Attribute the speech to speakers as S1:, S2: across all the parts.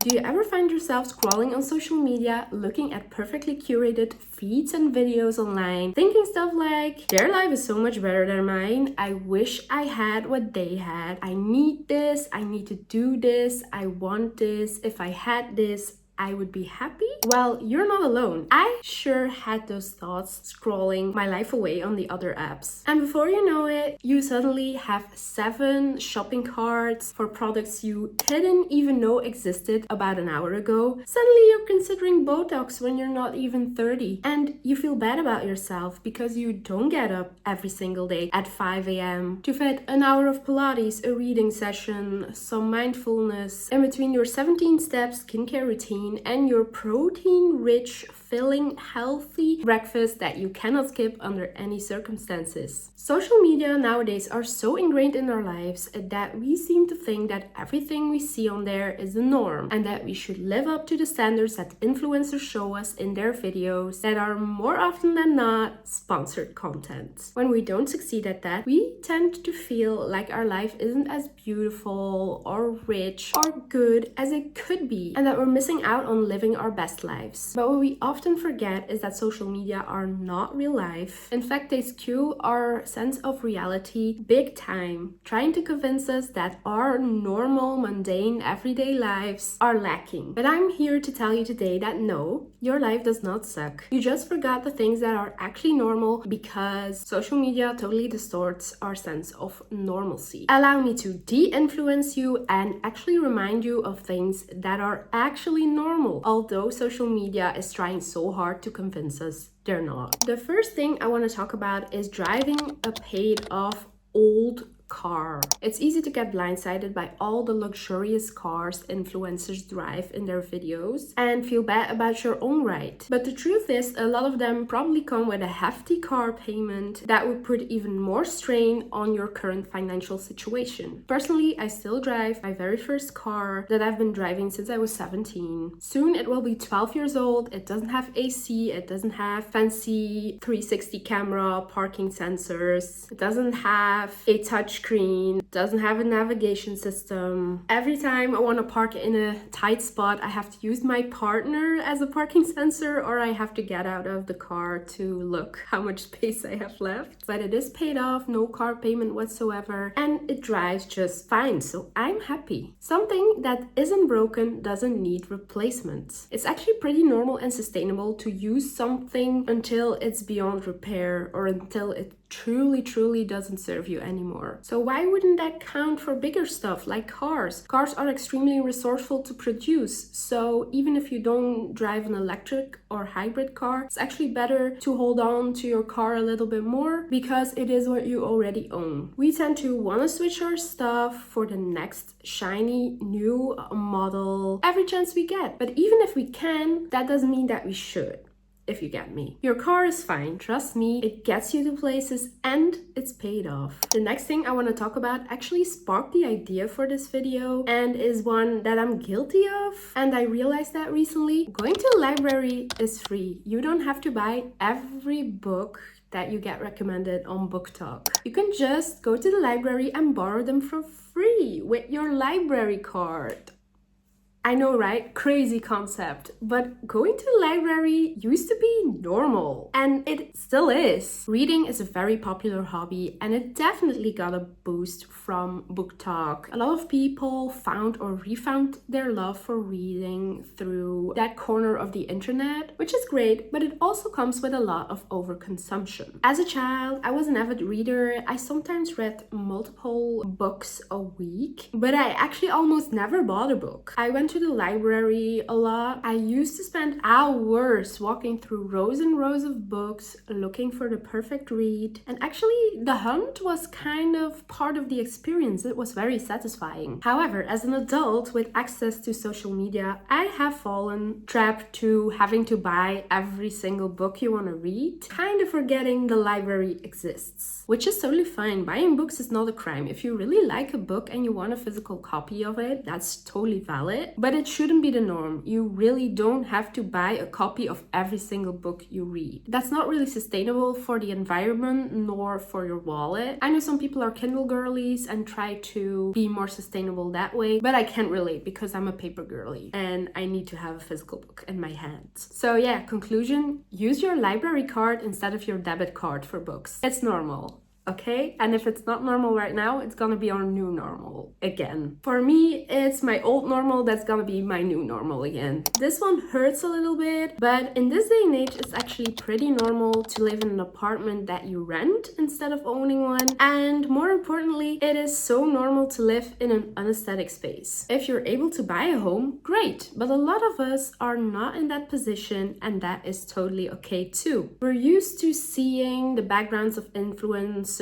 S1: Do you ever find yourself scrolling on social media, looking at perfectly curated feeds and videos online, thinking stuff like, their life is so much better than mine, I wish I had what they had, I need this, I need to do this, I want this, if I had this, I would be happy? Well, you're not alone. I sure had those thoughts scrolling my life away on the other apps. And before you know it, you suddenly have 7 shopping carts for products you didn't even know existed about an hour ago. Suddenly you're considering Botox when you're not even 30. And you feel bad about yourself because you don't get up every single day at 5 a.m. to fit an hour of Pilates, a reading session, some mindfulness, in between your 17-step skincare routine and your protein-rich, filling, healthy breakfast that you cannot skip under any circumstances. Social media nowadays are so ingrained in our lives that we seem to think that everything we see on there is the norm and that we should live up to the standards that influencers show us in their videos that are more often than not sponsored content. When we don't succeed at that, we tend to feel like our life isn't as beautiful or rich or good as it could be and that we're missing out on living our best lives. But what we often forget is that social media are not real life. In fact, they skew our sense of reality big time, trying to convince us that our normal, mundane, everyday lives are lacking. But I'm here to tell you today that no, your life does not suck. You just forgot the things that are actually normal because social media totally distorts our sense of normalcy. Allow me to de-influence you and actually remind you of things that are actually normal, although social media is trying so hard to convince us they're not. The first thing I want to talk about is driving a paid off old car. It's easy to get blindsided by all the luxurious cars influencers drive in their videos and feel bad about your own ride. But the truth is, a lot of them probably come with a hefty car payment that would put even more strain on your current financial situation. Personally, I still drive my very first car that I've been driving since I was 17. Soon it will be 12 years old. It doesn't have AC, it doesn't have fancy 360 camera, parking sensors, it doesn't have a touch screen, doesn't have a navigation system. Every time I want to park in a tight spot, I have to use my partner as a parking sensor, or I have to get out of the car to look how much space I have left. But it is paid off, no car payment whatsoever, and it drives just fine, so I'm happy. Something that isn't broken doesn't need replacement. It's actually pretty normal and sustainable to use something until it's beyond repair or until it truly doesn't serve you anymore. So why wouldn't that count for bigger stuff like cars? Cars are extremely resourceful to produce, so even if you don't drive an electric or hybrid car, it's actually better to hold on to your car a little bit more because it is what you already own. We tend to want to switch our stuff for the next shiny new model every chance we get, but even if we can, that doesn't mean that we should. If you get me. Your car is fine, trust me, it gets you to places and it's paid off. The next thing I want to talk about actually sparked the idea for this video and is one that I'm guilty of, and I realized that recently. Going to the library is free. You don't have to buy every book that you get recommended on BookTok. You can just go to the library and borrow them for free with your library card. I know, right? Crazy concept. But going to the library used to be normal, and it still is. Reading is a very popular hobby, and it definitely got a boost from BookTok. A lot of people found or refound their love for reading through that corner of the internet, which is great, but it also comes with a lot of overconsumption. As a child, I was an avid reader. I sometimes read multiple books a week, but I actually almost never bought a book. I went to the library a lot. I used to spend hours walking through rows and rows of books looking for the perfect read, and actually the hunt was kind of part of the experience. It was very satisfying. However, as an adult with access to social media, I have fallen trapped to having to buy every single book you want to read, kind of forgetting the library exists, which is totally fine. Buying books is not a crime. If you really like a book and you want a physical copy of it, that's totally valid. But it shouldn't be the norm. You really don't have to buy a copy of every single book you read. That's not really sustainable for the environment nor for your wallet. I know some people are Kindle girlies and try to be more sustainable that way, but I can't relate because I'm a paper girly and I need to have a physical book in my hands. So yeah, conclusion, use your library card instead of your debit card for books. It's normal. Okay? And if it's not normal right now, it's gonna be our new normal again. For me, it's my old normal that's gonna be my new normal again. This one hurts a little bit, but in this day and age, it's actually pretty normal to live in an apartment that you rent instead of owning one. And more importantly, it is so normal to live in an unaesthetic space. If you're able to buy a home, great. But a lot of us are not in that position, and that is totally okay too. We're used to seeing the backgrounds of influencers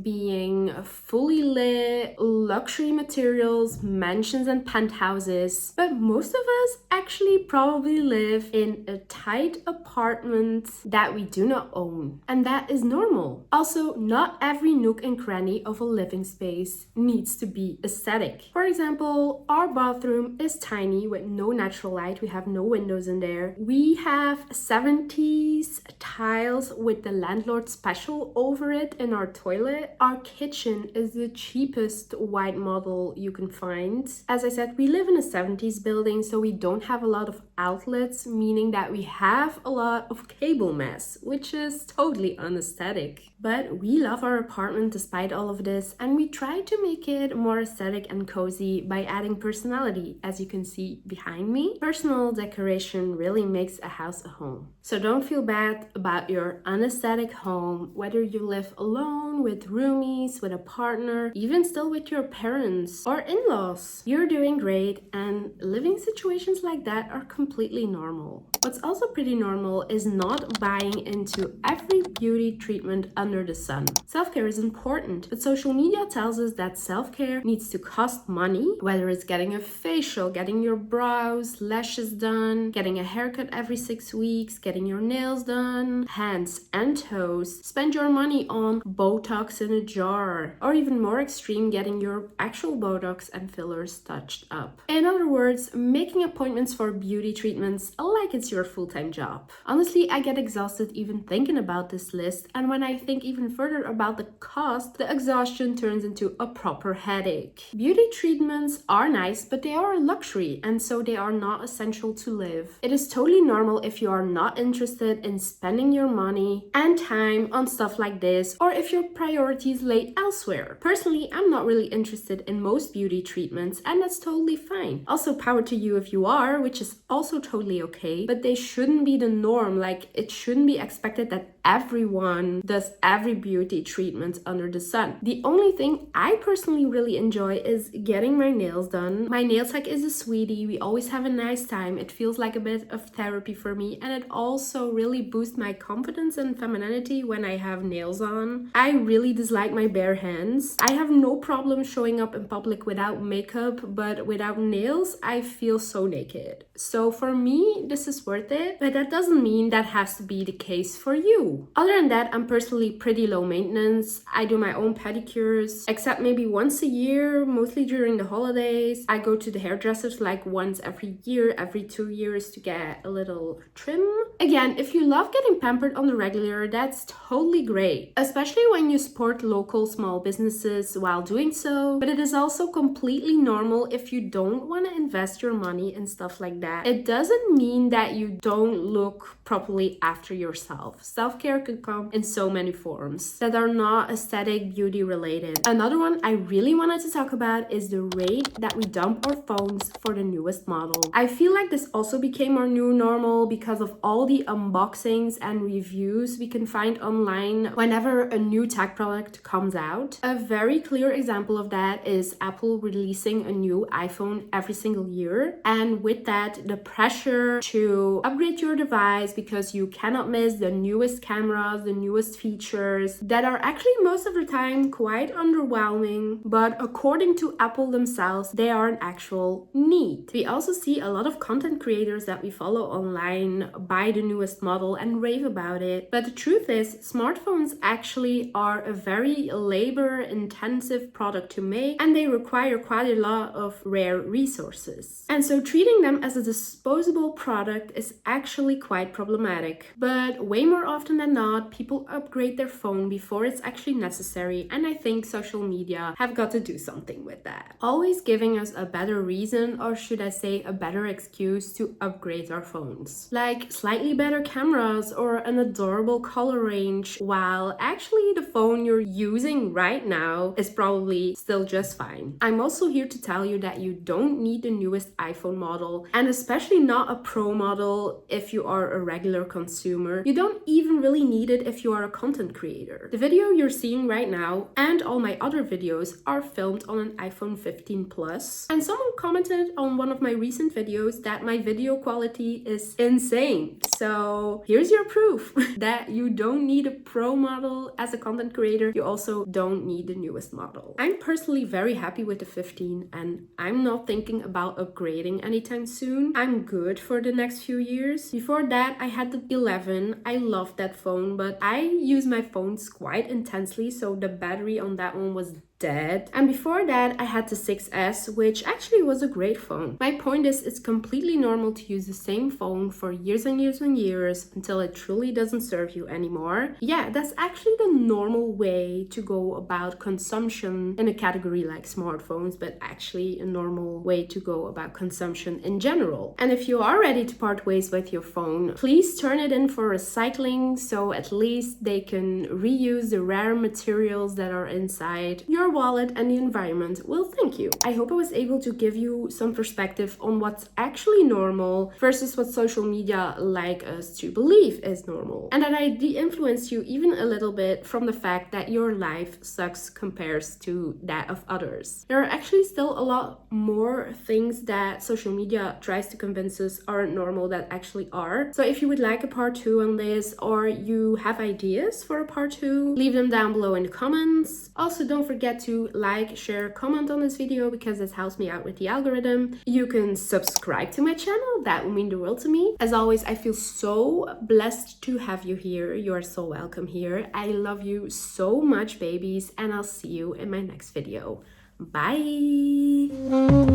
S1: being fully lit, luxury materials, mansions and penthouses. But most of us actually probably live in a tight apartment that we do not own. And that is normal. Also, not every nook and cranny of a living space needs to be aesthetic. For example, our bathroom is tiny with no natural light. We have no windows in there. We have 70s tiles with the landlord special over it in our toilet. Our kitchen is the cheapest white model you can find. As I said, we live in a 70s building, so we don't have a lot of outlets, meaning that we have a lot of cable mess, which is totally unaesthetic. But we love our apartment despite all of this, and we try to make it more aesthetic and cozy by adding personality, as you can see behind me. Personal decoration really makes a house a home. So don't feel bad about your unaesthetic home, whether you live alone, with roomies, with a partner, even still with your parents or in-laws. You're doing great, and living situations like that are completely normal. What's also pretty normal is not buying into every beauty treatment under the sun. Self-care is important, but social media tells us that self-care needs to cost money, whether it's getting a facial, getting your brows, lashes done, getting a haircut every 6 weeks, getting your nails done, hands and toes. Spend your money on Botox in a jar, or even more extreme, getting your actual Botox and fillers touched up. In other words, making appointments for beauty treatments like it's your full-time job. Honestly, I get exhausted even thinking about this list, and when I think even further about the cost, the exhaustion turns into a proper headache. Beauty treatments are nice, but they are a luxury, and so they are not essential to live. It is totally normal if you are not interested in spending your money and time on stuff like this, or if your priorities lay elsewhere. Personally, I'm not really interested in most beauty treatments, and that's totally fine. Also, power to you if you are, which is also totally okay, but they shouldn't be the norm. Like, it shouldn't be expected that everyone does every beauty treatment under the sun. The only thing I personally really enjoy is getting my nails done. My nail tech is a sweetie. We always have a nice time. It feels like a bit of therapy for me, and it also really boosts my confidence and femininity when I have nails on. I really dislike my bare hands. I have no problem showing up in public without makeup, but without nails, I feel so naked. So for me, this is worth it, but that doesn't mean that has to be the case for you. Other than that, I'm personally pretty low maintenance. I do my own pedicures, except maybe once a year, mostly during the holidays. I go to the hairdressers like once every year, every 2 years to get a little trim. Again, if you love getting pampered on the regular, that's totally great, especially when you support local small businesses while doing so. But it is also completely normal if you don't want to invest your money in stuff like that. It doesn't mean that you don't look properly after yourself. Self-care could come in so many forms that are not aesthetic beauty related. Another one I really wanted to talk about is the rate that we dump our phones for the newest model. I feel like this also became our new normal because of all the unboxings and reviews we can find online whenever a new tech product comes out. A very clear example of that is Apple releasing a new iPhone every single year, and with that, the pressure to upgrade your device because you cannot miss the newest cameras, the newest features that are actually most of the time quite underwhelming, but according to Apple themselves, they are an actual need. We also see a lot of content creators that we follow online buy the newest model and rave about it, but the truth is, smartphones actually are are a very labor-intensive product to make, and they require quite a lot of rare resources. And so treating them as a disposable product is actually quite problematic. But way more often than not, people upgrade their phone before it's actually necessary, and I think social media have got to do something with that. Always giving us a better reason, or should I say a better excuse to upgrade our phones. Like slightly better cameras or an adorable color range, while actually the phone you're using right now is probably still just fine. I'm also here to tell you that you don't need the newest iPhone model, and especially not a Pro model if you are a regular consumer. You don't even really need it if you are a content creator. The video you're seeing right now and all my other videos are filmed on an iPhone 15 Plus, and someone commented on one of my recent videos that my video quality is insane. So here's your proof that you don't need a Pro model as a content creator. You also don't need the newest model. I'm personally very happy with the 15, and I'm not thinking about upgrading anytime soon. I'm good for the next few years. Before that, I had the 11. I loved that phone, but I use my phones quite intensely, so the battery on that one was dead. And before that, I had the 6S, which actually was a great phone. My point is, it's completely normal to use the same phone for years and years and years until it truly doesn't serve you anymore. Yeah, that's actually the normal way to go about consumption in a category like smartphones, but actually a normal way to go about consumption in general. And if you are ready to part ways with your phone, please turn it in for recycling, so at least they can reuse the rare materials that are inside. Your wallet and the environment will thank you. I hope I was able to give you some perspective on what's actually normal versus what social media like us to believe is normal, and that I de-influenced you even a little bit from the fact that your life sucks compares to that of others. There are actually still a lot more things that social media tries to convince us aren't normal that actually are. So if you would like a part 2 on this, or you have ideas for a part 2, leave them down below in the comments. Also, don't forget to like, share, comment on this video because this helps me out with the algorithm. You can subscribe to my channel, that would mean the world to me. As always, I feel so blessed to have you here. You are so welcome here. I love you so much, babies, and I'll see you in my next video. Bye!